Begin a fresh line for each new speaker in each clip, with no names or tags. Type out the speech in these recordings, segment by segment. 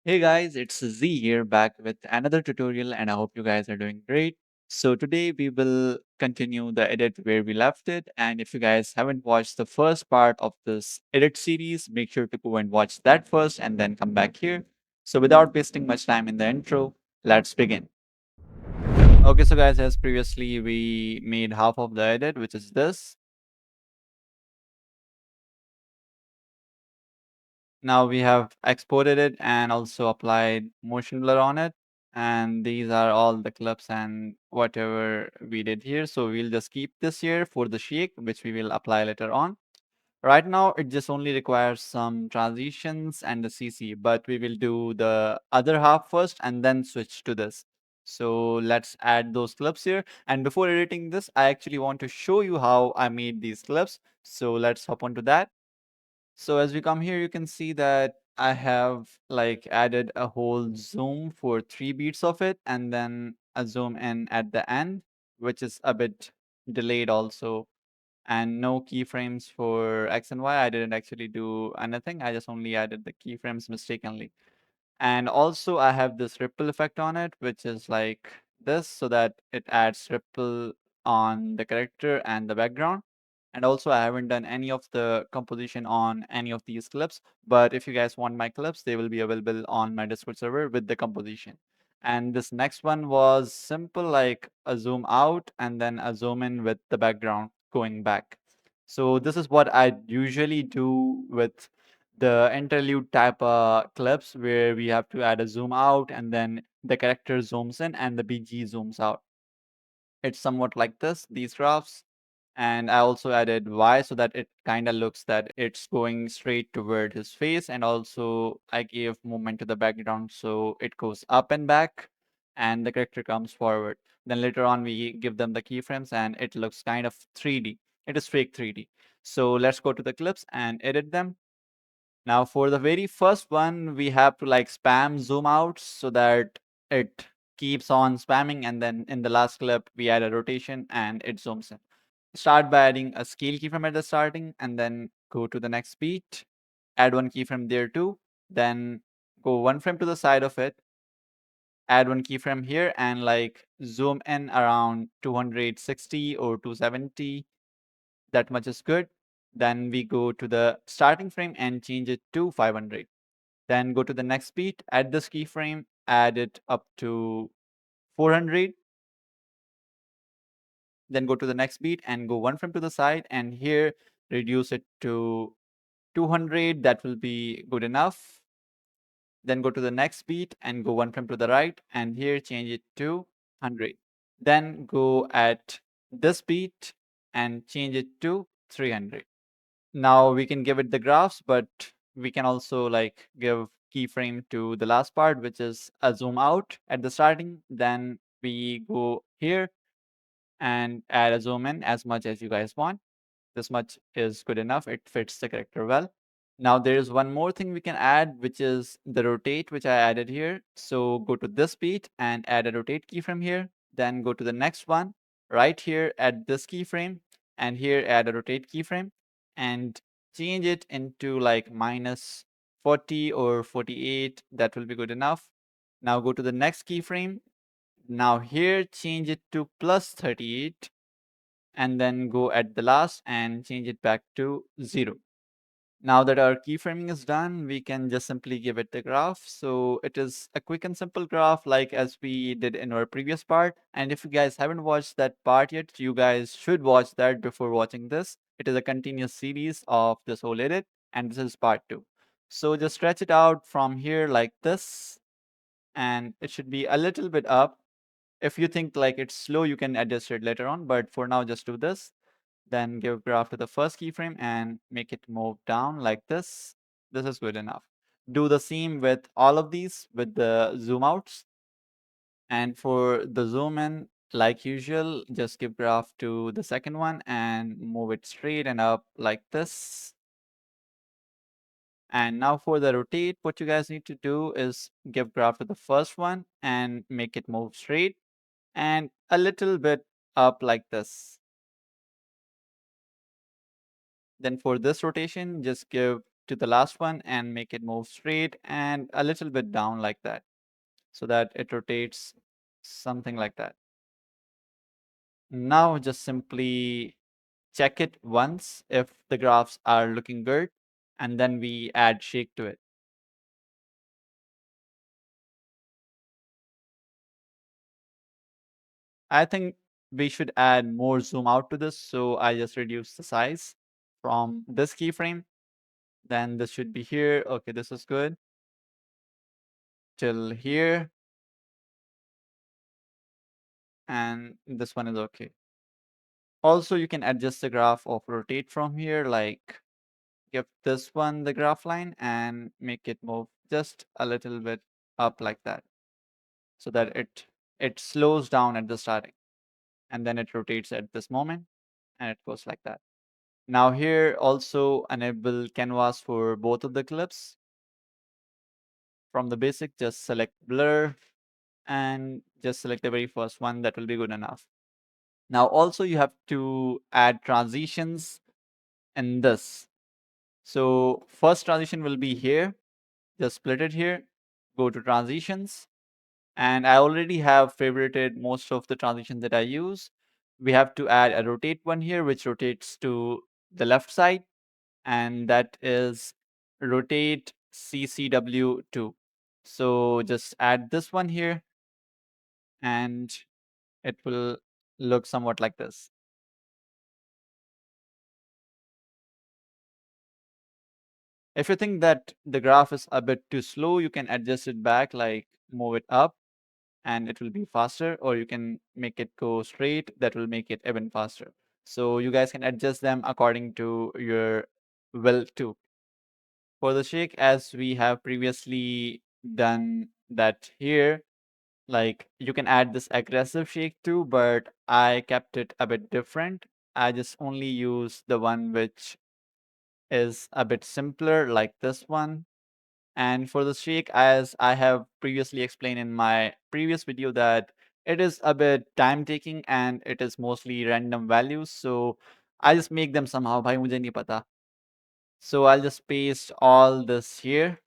Hey guys, it's Z here back with another tutorial and I hope you guys are doing great. So today we will continue the edit where we left it, and if you guys haven't watched the first part of this edit series, make sure to go and watch that first and then come back here. So without wasting much time in the intro, let's begin. Okay, so guys, as previously we made half of the edit, which is this. Now we have exported it and also applied motion blur on it. And these are all the clips and whatever we did here. So we'll just keep this here for the shake, which we will apply later on. Right now, it just only requires some transitions and the CC, but we will do the other half first and then switch to this. So let's add those clips here. And before editing this, I actually want to show you how I made these clips. So let's hop onto that. So as we come here, you can see that I have like added a whole zoom for 3 beats of it and then a zoom in at the end, which is a bit delayed also. And no keyframes for X and Y. I didn't actually do anything. I just only added the keyframes mistakenly. And also I have this ripple effect on it, which is like this, so that it adds ripple on the character and the background. And also I haven't done any of the composition on any of these clips, but if you guys want my clips, they will be available on my Discord server with the composition. And this next one was simple, like a zoom out and then a zoom in with the background going back. So this is what I usually do with the interlude type clips where we have to add a zoom out and then the character zooms in and the BG zooms out. It's somewhat like this, these graphs. And I also added Y so that it kind of looks that it's going straight toward his face. And also I gave movement to the background so it goes up and back and the character comes forward. Then later on we give them the keyframes and it looks kind of 3D. It is fake 3D. So let's go to the clips and edit them. Now for the very first one, we have to like spam zoom out so that it keeps on spamming, and then in the last clip, we add a rotation and it zooms in. Start by adding a scale keyframe at the starting and then go to the next beat, add one keyframe there too, then go one frame to the side of it, add one keyframe here and like zoom in around 260 or 270. That much is good. Then we go to the starting frame and change it to 500. Then go to the next beat, add this keyframe, add it up to 400. Then go to the next beat and go one frame to the side, and here reduce it to 200. That will be good enough. Then go to the next beat and go one frame to the right, and here change it to 100. Then go at this beat and change it to 300. Now we can give it the graphs, but we can also like give keyframe to the last part, which is a zoom out at the starting. Then we go here and add a zoom in as much as you guys want. This much is good enough. It fits the character well. Now there is one more thing we can add, which is the rotate, which I added here. So go to this beat and add a rotate keyframe here. Then go to the next one right here at this keyframe, and here add a rotate keyframe and change it into like minus 40 or 48. That will be good enough. Now go to the next keyframe. Now here change it to plus 38 and then go at the last and change it back to 0. Now that our keyframing is done, we can just simply give it the graph. So it is a quick and simple graph like as we did in our previous part. And if you guys haven't watched that part yet, you guys should watch that before watching this. It is a continuous series of this whole edit, and this is part 2. So just stretch it out from here like this, and it should be a little bit up. If you think like it's slow, you can adjust it later on, but for now, just do this. Then give graph to the first keyframe and make it move down like this. This is good enough. Do the same with all of these with the zoom outs. And for the zoom in, like usual, just give graph to the second one and move it straight and up like this. And now for the rotate, what you guys need to do is give graph to the first one and make it move straight and a little bit up like this. Then for this rotation, just give to the last one and make it move straight and a little bit down like that, so that it rotates something like that. Now just simply check it once if the graphs are looking good, and then we add shake to it. I think we should add more zoom out to this, so I just reduce the size from this keyframe. Then this should be here. Okay, this is good. Till here. And this one is okay. Also, you can adjust the graph of rotate from here, like give this one the graph line and make it move just a little bit up like that, so that it slows down at the starting, and then it rotates at this moment, and it goes like that. Now here also enable canvas for both of the clips. From the basic, just select blur and just select the very first one. That will be good enough. Now also you have to add transitions in this. So first transition will be here. Just split it here, go to transitions, and I already have favorited most of the transitions that I use. We have to add a rotate one here, which rotates to the left side, and that is rotate CCW2. So just add this one here, and it will look somewhat like this. If you think that the graph is a bit too slow, you can adjust it back, like move it up, and it will be faster, or you can make it go straight. That will make it even faster. So you guys can adjust them according to your will too. For the shake, as we have previously done that here, like you can add this aggressive shake too, but I kept it a bit different. I just only use the one which is a bit simpler, like this one. And for the shake, as I have previously explained in my previous video, that it is a bit time taking and it is mostly random values. So I just make them somehow. Bhai mujhe nahi pata. So I'll just paste all this here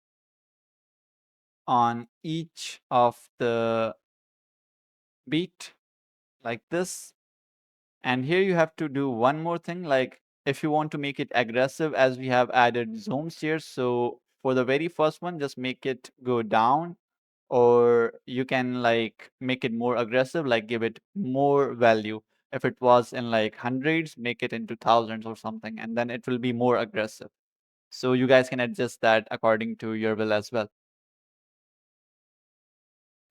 on each of the beat like this. And here you have to do one more thing. Like if you want to make it aggressive, as we have added zooms here. So for the very first one, just make it go down, or you can like make it more aggressive, like give it more value. If it was in like hundreds, make it into thousands or something, and then it will be more aggressive. So you guys can adjust that according to your will as well.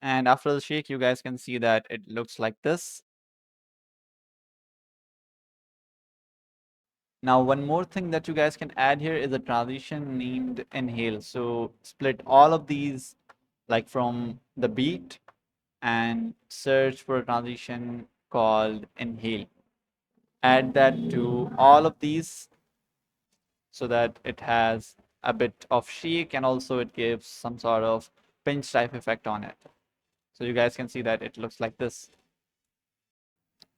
And after the shake, you guys can see that it looks like this. Now, one more thing that you guys can add here is a transition named inhale. So split all of these like from the beat and search for a transition called inhale. Add that to all of these so that it has a bit of shake, and also it gives some sort of pinch type effect on it. So you guys can see that it looks like this.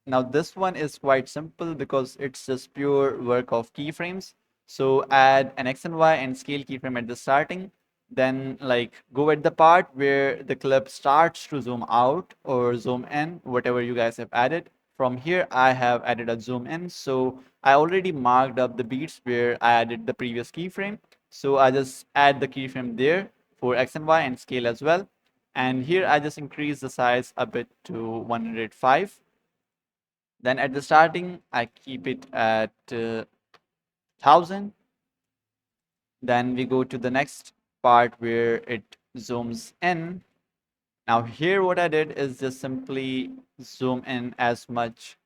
Now this one is quite simple because it's just pure work of keyframes. So add an X and Y and scale keyframe at the starting. Then like go at the part where the clip starts to zoom out or zoom in, whatever you guys have added. From here, I have added a zoom in. So I already marked up the beats where I added the previous keyframe. So I just add the keyframe there for X and Y and scale as well. And here I just increase the size a bit to 105. Then at the starting, I keep it at 1000. Then we go to the next part where it zooms in. Now here what I did is just simply zoom in as much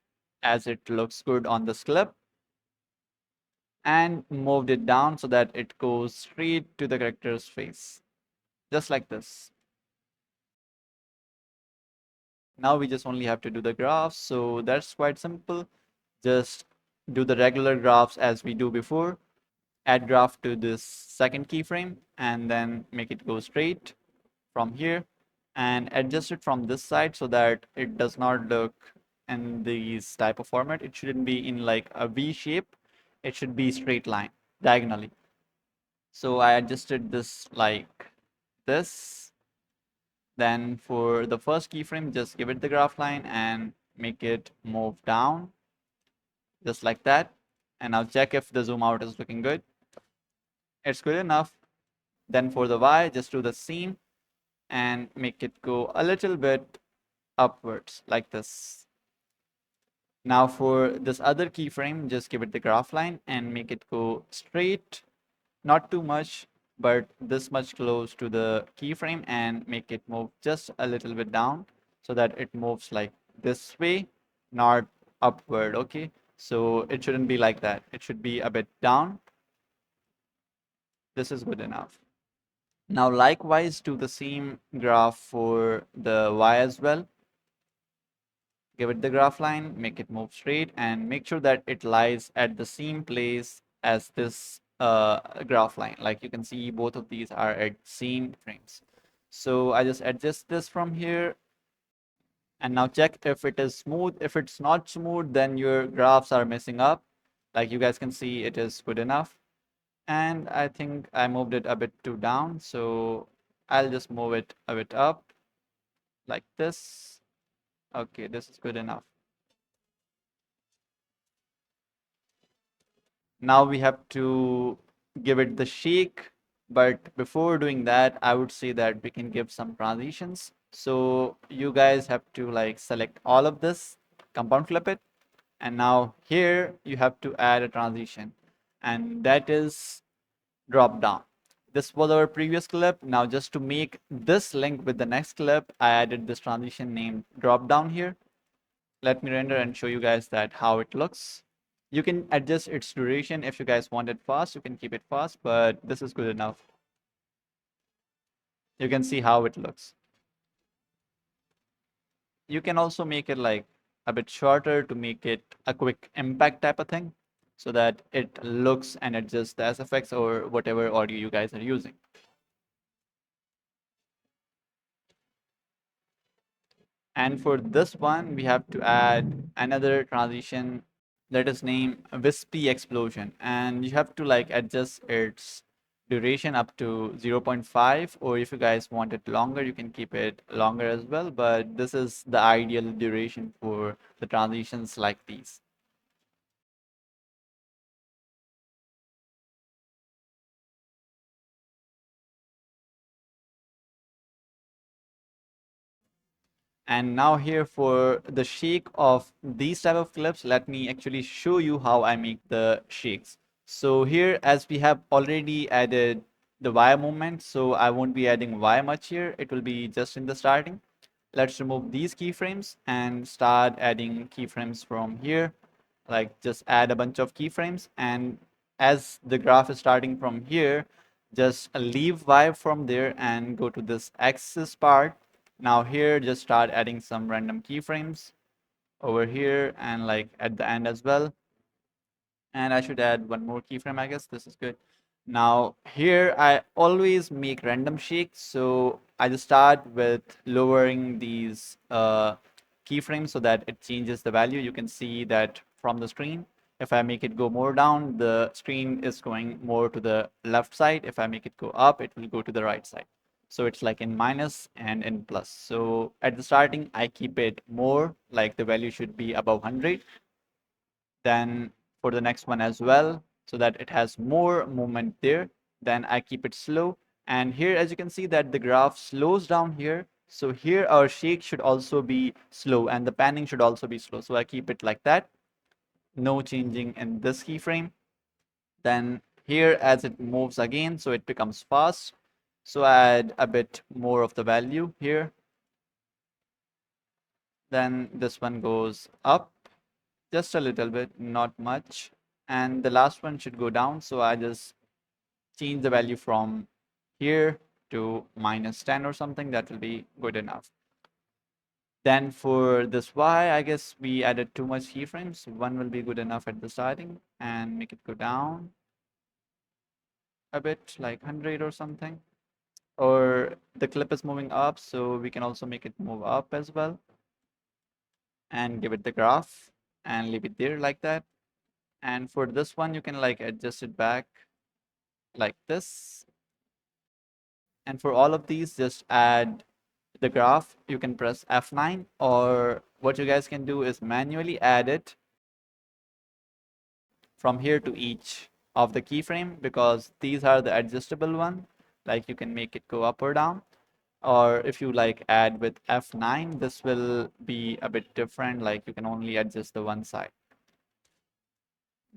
as it looks good on this clip and moved it down so that it goes straight to the character's face, just like this. Now we just only have to do the graphs, so that's quite simple. Just do the regular graphs as we do before. Add graph to this second keyframe and then make it go straight from here, and adjust it from this side so that it does not look in these type of format. It shouldn't be in like a V shape. It should be straight line diagonally. So I adjusted this like this. Then for the first keyframe, just give it the graph line and make it move down just like that. And I'll check if the zoom out is looking good. It's good enough. Then for the Y, just do the same and make it go a little bit upwards like this. Now for this other keyframe, just give it the graph line and make it go straight, not too much, but this much close to the keyframe, and make it move just a little bit down so that it moves like this way, not upward. Okay, so it shouldn't be like that. It should be a bit down. This is good enough. Now likewise do the same graph for the Y as well. Give it the graph line, make it move straight, and make sure that it lies at the same place as this graph line. Like you can see, both of these are at same frames. So I just adjust this from here, and now check if it is smooth. If it's not smooth, then your graphs are messing up. Like you guys can see, it is good enough. And I think I moved it a bit too down, so I'll just move it a bit up like this. Okay, this is good enough. Now we have to give it the shake, but before doing that, I would say that we can give some transitions. So you guys have to like select all of this, compound flip it, and now here you have to add a transition, and that is drop down. This was our previous clip. Now just to make this link with the next clip, I added this transition named drop down here. Let me render and show you guys that how it looks. You can adjust its duration. If you guys want it fast, you can keep it fast, but this is good enough. You can see how it looks. You can also make it like a bit shorter to make it a quick impact type of thing, so that it looks and adjusts the SFX or whatever audio you guys are using. And for this one, we have to add another transition that is named Wispy Explosion. And you have to like adjust its duration up to 0.5, or if you guys want it longer, you can keep it longer as well. But this is the ideal duration for the transitions like these. And now here for the shake of these type of clips, let me actually show you how I make the shakes. So here, as we have already added the wire movement, so I won't be adding wire much here. It will be just in the starting. Let's remove these keyframes and start adding keyframes from here. Like just add a bunch of keyframes, and as the graph is starting from here, just leave Y from there and go to this axis part. Now here, just start adding some random keyframes over here and like at the end as well. And I should add one more keyframe, I guess. This is good. Now here, I always make random shakes. So I just start with lowering these keyframes so that it changes the value. You can see that from the screen. If I make it go more down, the screen is going more to the left side. If I make it go up, it will go to the right side. So it's like in minus and in plus. So at the starting, I keep it more, like the value should be above 100. Then for the next one as well, so that it has more movement there. Then I keep it slow. And here, as you can see, that the graph slows down here. So here our shake should also be slow and the panning should also be slow. So I keep it like that. No changing in this keyframe. Then here, as it moves again, so it becomes fast. So I add a bit more of the value here. Then this one goes up just a little bit, not much. And the last one should go down. So I just change the value from here to -10 or something. That will be good enough. Then for this Y, I guess we added too much keyframes. One will be good enough at the starting, and make it go down a bit, like 100 or something. Or the clip is moving up, so we can also make it move up as well. And give it the graph and leave it there like that. And for this one, you can like adjust it back like this. And for all of these, just add the graph. You can press F9, or what you guys can do is manually add it from here to each of the keyframe, because these are the adjustable one. Like you can make it go up or down, or if you like add with F9, this will be a bit different, like you can only adjust the one side.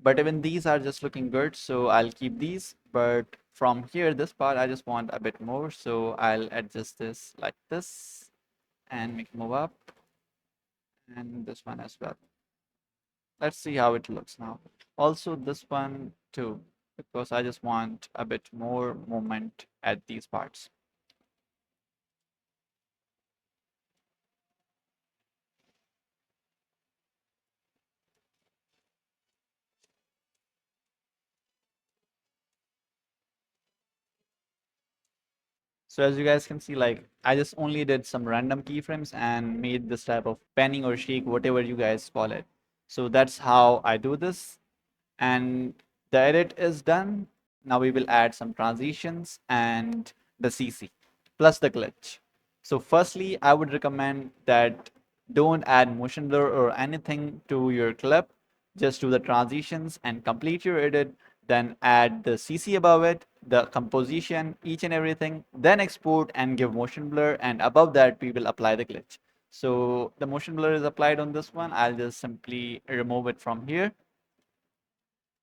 But even these are just looking good, so I'll keep these. But from here, this part, I just want a bit more, so I'll adjust this like this and make it move up, and this one as well. Let's see how it looks now. Also this one too, because I just want a bit more movement at these parts. So as you guys can see, like I just only did some random keyframes and made this type of panning or shake, whatever you guys call it. So that's how I do this. And the edit is done. Now we will add some transitions and the CC plus the glitch. So firstly, I would recommend that don't add motion blur or anything to your clip. Just do the transitions and complete your edit, then add the CC above it, the composition, each and everything, then export and give motion blur, and above that we will apply the glitch. So the motion blur is applied on this one. I'll just simply remove it from here.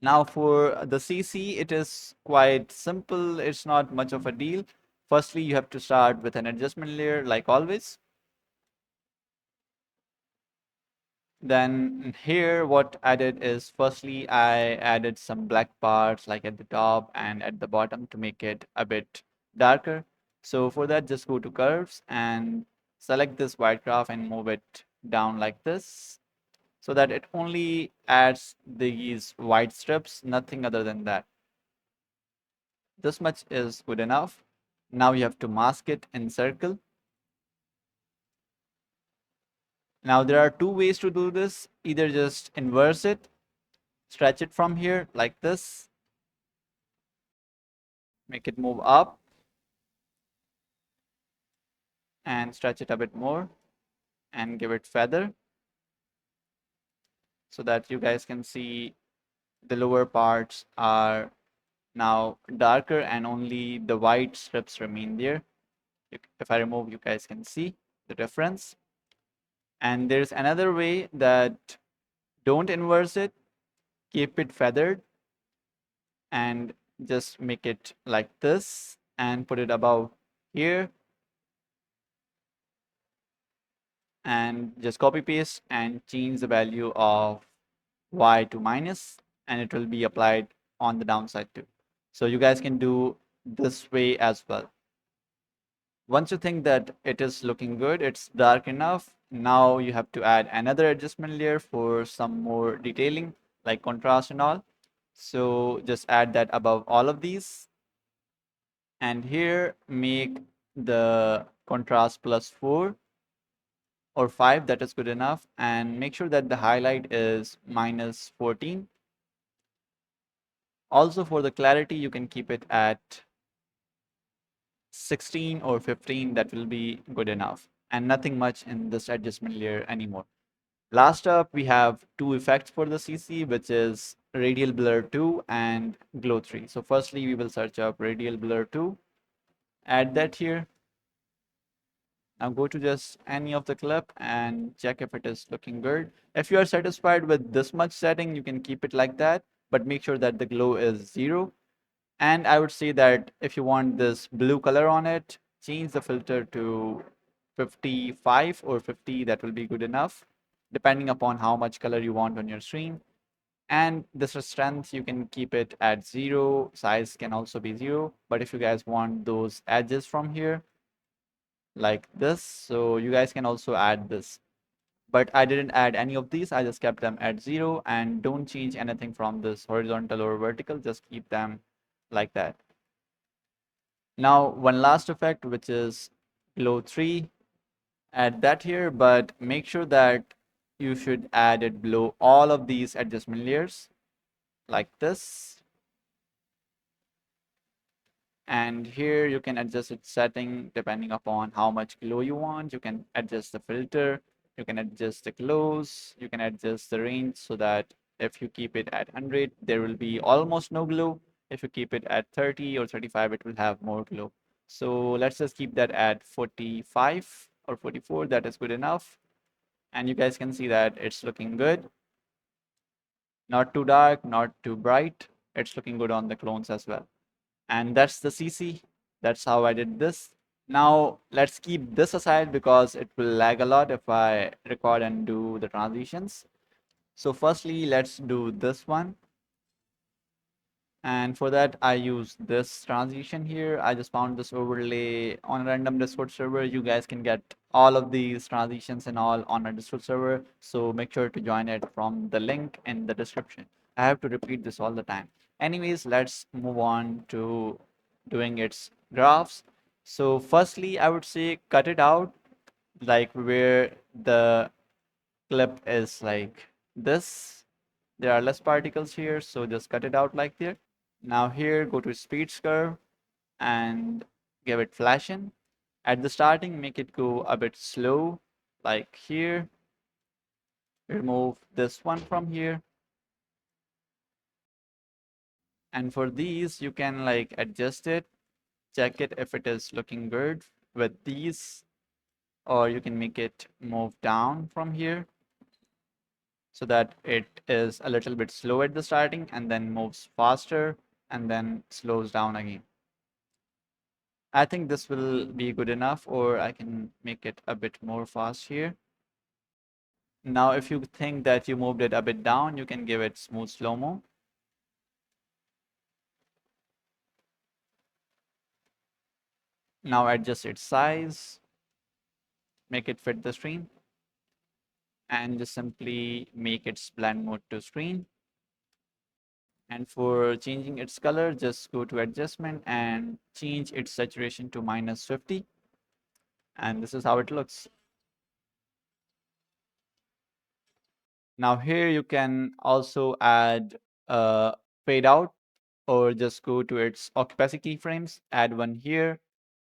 Now for the CC, it is quite simple. It's not much of a deal. Firstly, you have to start with an adjustment layer like always. Then here what I did is firstly I added some black parts like at the top and at the bottom to make it a bit darker. So for that, just go to curves and select this white graph and move it down like this, so that it only adds these white strips, nothing other than that. This much is good enough. Now you have to mask it in circle. Now there are two ways to do this. Either just inverse it, stretch it from here like this, make it move up, and stretch it a bit more and give it feather, so that you guys can see the lower parts are now darker and only the white strips remain there. If I remove, you guys can see the difference. And there's another way that don't inverse it, keep it feathered, and just make it like this and put it above here, and just copy paste and change the value of y to minus, and it will be applied on the downside too. So you guys can do this way as well. Once you think that it is looking good, it's dark enough, now you have to add another adjustment layer for some more detailing like contrast and all. So just add that above all of these, and here make the contrast +4 or 5, that is good enough, and make sure that the highlight is -14. Also for the clarity, you can keep it at 16 or 15, that will be good enough, and nothing much in this adjustment layer anymore. Last up, we have two effects for the CC, which is radial blur 2 and glow 3. So firstly, we will search up radial blur 2, add that here. Now go to just any of the clip and check if it is looking good. If you are satisfied with this much setting, you can keep it like that, but make sure that the glow is 0. And I would say that if you want this blue color on it, change the filter to 55 or 50. That will be good enough, depending upon how much color you want on your screen. And this strength, you can keep it at 0. Size can also be 0. But if you guys want those edges from here, like this, so you guys can also add this. But I didn't add any of these. I just kept them at 0, and don't change anything from this horizontal or vertical. Just keep them like that. Now, one last effect, which is glow 3, add that here, but make sure that you should add it below all of these adjustment layers like this. And here you can adjust its setting depending upon how much glow you want. You can adjust the filter, you can adjust the glows, you can adjust the range so that if you keep it at 100, there will be almost no glow. If you keep it at 30 or 35, it will have more glow. So let's just keep that at 45 or 44. That is good enough. And you guys can see that it's looking good. Not too dark, not too bright. It's looking good on the clones as well. And that's the CC. That's how I did this. Now let's keep this aside because it will lag a lot if I record and do the transitions. So firstly, let's do this one. And for that, I use this transition here. I just found this overlay on a random Discord server. You guys can get all of these transitions and all on a Discord server. So make sure to join it from the link in the description. I have to repeat this all the time. Anyways, let's move on to doing its graphs. So firstly, I would say cut it out like where the clip is like this. There are less particles here, so just cut it out like there. Now here, go to speeds curve and give it flashing. At the starting, make it go a bit slow, like here. Remove this one from here. And for these, you can like adjust it, check it if it is looking good with these, or you can make it move down from here so that it is a little bit slow at the starting and then moves faster and then slows down again. I think this will be good enough, or I can make it a bit more fast here. Now, if you think that you moved it a bit down, you can give it smooth slow-mo. Now adjust its size, make it fit the screen, and just simply make its blend mode to screen. And for changing its color, just go to adjustment and change its saturation to -50. And this is how it looks. Now here you can also add a fade out, or just go to its opacity keyframes, add one here,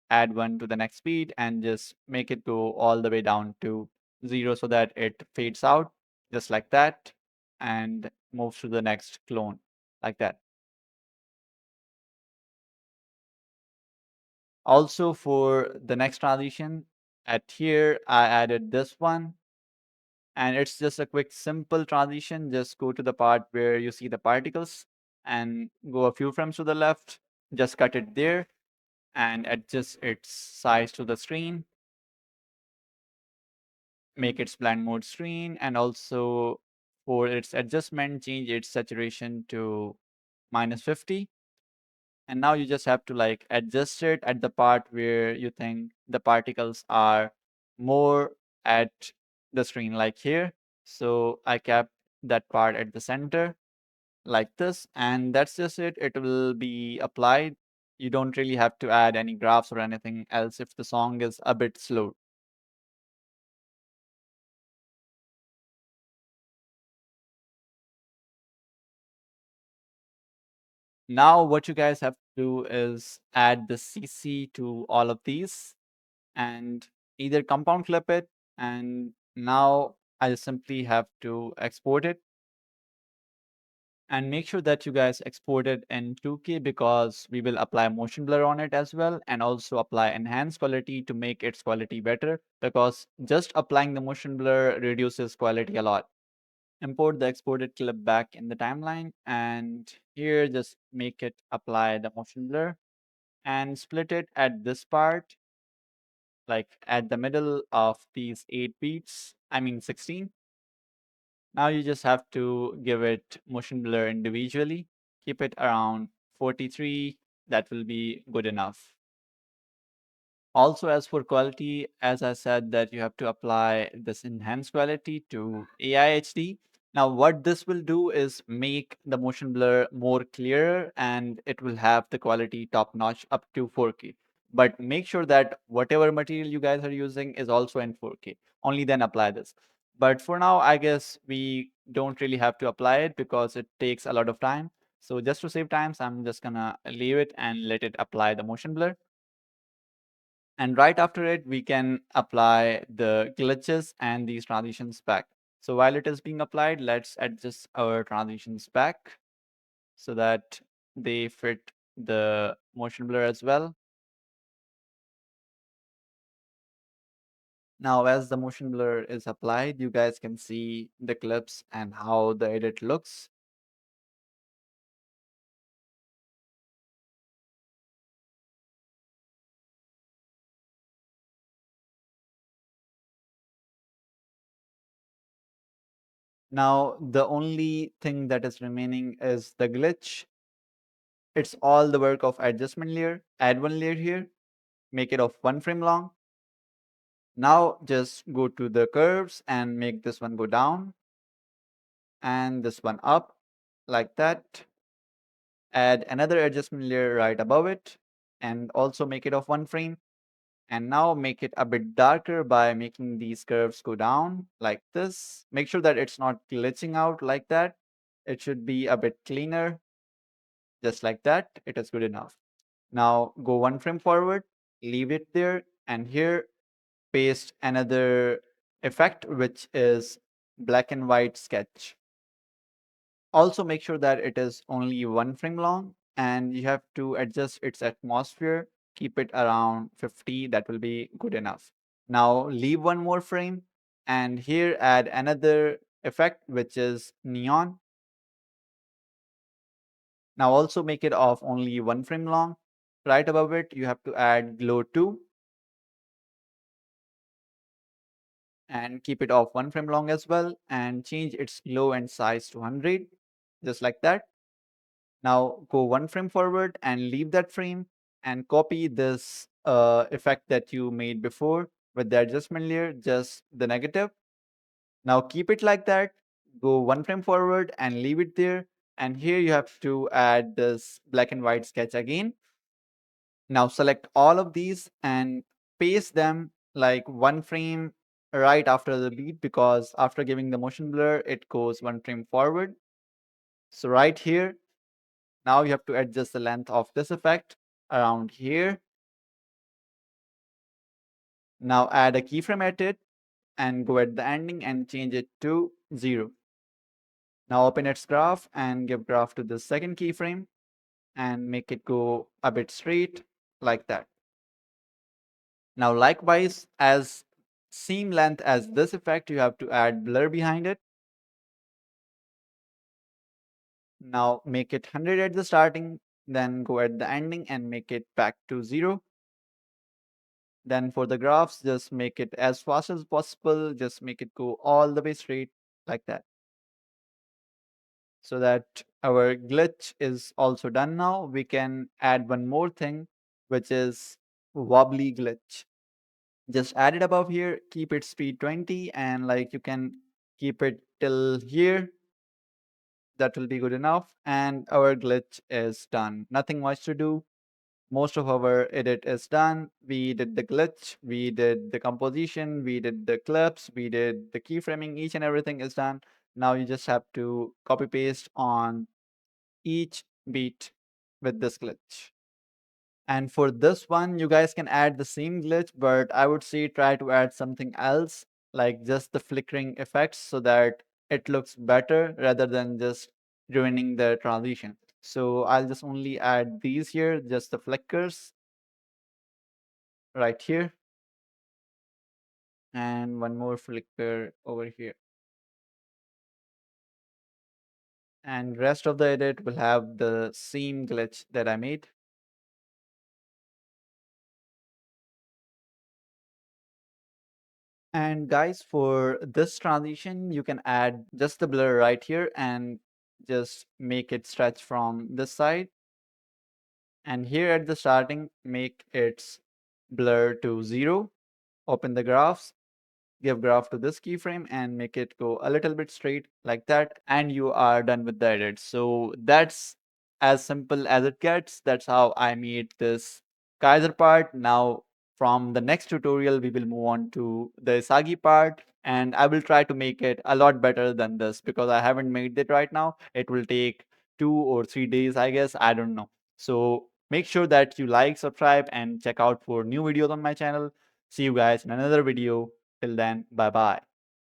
add one to the next speed, and just make it go all the way down to 0 so that it fades out just like that and moves to the next clone like that. Also for the next transition, at here I added this one, and it's just a quick simple transition. Just go to the part where you see the particles and go a few frames to the left, just cut it there and adjust its size to the screen, make its blend mode screen, and also for its adjustment, change its saturation to -50. And now you just have to like adjust it at the part where you think the particles are more at the screen, like here. So I kept that part at the center like this, and that's just it. It will be applied. You don't really have to add any graphs or anything else if the song is a bit slow. Now what you guys have to do is add the CC to all of these and either compound clip it, and now I simply have to export it. And make sure that you guys export it in 2K because we will apply motion blur on it as well, and also apply enhanced quality to make its quality better, because just applying the motion blur reduces quality a lot. Import the exported clip back in the timeline, and here just make it apply the motion blur and split it at this part, like at the middle of these 8 beats, I mean 16. Now you just have to give it motion blur individually. Keep it around 43. That will be good enough. Also, as for quality, as I said, that you have to apply this enhanced quality to AI HD. Now, what this will do is make the motion blur more clearer, and it will have the quality top notch up to 4K. But make sure that whatever material you guys are using is also in 4K. Only then apply this. But for now, I guess we don't really have to apply it because it takes a lot of time. So just to save times, I'm just gonna leave it and let it apply the motion blur. And right after it, we can apply the glitches and these transitions back. So while it is being applied, let's adjust our transitions back so that they fit the motion blur as well. Now, as the motion blur is applied, you guys can see the clips and how the edit looks. Now, the only thing that is remaining is the glitch. It's all the work of adjustment layer. Add one layer here, make it of 1 frame long. Now just go to the curves and make this one go down and this one up like that. Add another adjustment layer right above it and also make it of 1 frame. And now make it a bit darker by making these curves go down like this. Make sure that it's not glitching out like that. It should be a bit cleaner, just like that. It is good enough. Now go 1 frame forward, leave it there, and here paste another effect, which is black and white sketch. Also make sure that it is only 1 frame long and you have to adjust its atmosphere. Keep it around 50. That will be good enough. Now leave one more frame and here add another effect, which is neon. Now also make it of only 1 frame long. Right above it, you have to add glow 2 and keep it off 1 frame long as well and change its glow and size to 100, just like that. Now go 1 frame forward and leave that frame and copy this effect that you made before with the adjustment layer, just the negative. Now keep it like that. Go 1 frame forward and leave it there. And here you have to add this black and white sketch again. Now select all of these and paste them like 1 frame right after the beat, because after giving the motion blur, it goes 1 frame forward. So right here, now you have to adjust the length of this effect around here. Now add a keyframe at it and go at the ending and change it to 0. Now open its graph and give graph to the second keyframe and make it go a bit straight like that. Now likewise, as same length as this effect, you have to add blur behind it. Now make it 100 at the starting, then go at the ending and make it back to 0. Then for the graphs, just make it as fast as possible. Just make it go all the way straight like that. So that our glitch is also done now. We can add one more thing, which is wobbly glitch. Just add it above here, keep its speed 20, and like you can keep it till here. That will be good enough. And our glitch is done. Nothing much to do. Most of our edit is done. We did the glitch, we did the composition, we did the clips, we did the keyframing, each and everything is done. Now you just have to copy paste on each beat with this glitch. And for this one, you guys can add the same glitch, but I would say try to add something else, like just the flickering effects so that it looks better rather than just ruining the transition. So I'll just only add these here, just the flickers right here. And one more flicker over here. And rest of the edit will have the same glitch that I made. And guys, for this transition, you can add just the blur right here and just make it stretch from this side. And here at the starting, make its blur to 0. Open the graphs, give graph to this keyframe and make it go a little bit straight like that, and you are done with the edit. So that's as simple as it gets. That's how I made this Kaiser part. Now from the next tutorial we will move on to the Isagi part, and I will try to make it a lot better than this because I haven't made it right now. It will take 2 or 3 days, I guess. I don't know. So make sure that you like, subscribe, and check out for new videos on my channel. See you guys in another video. Till then, bye bye.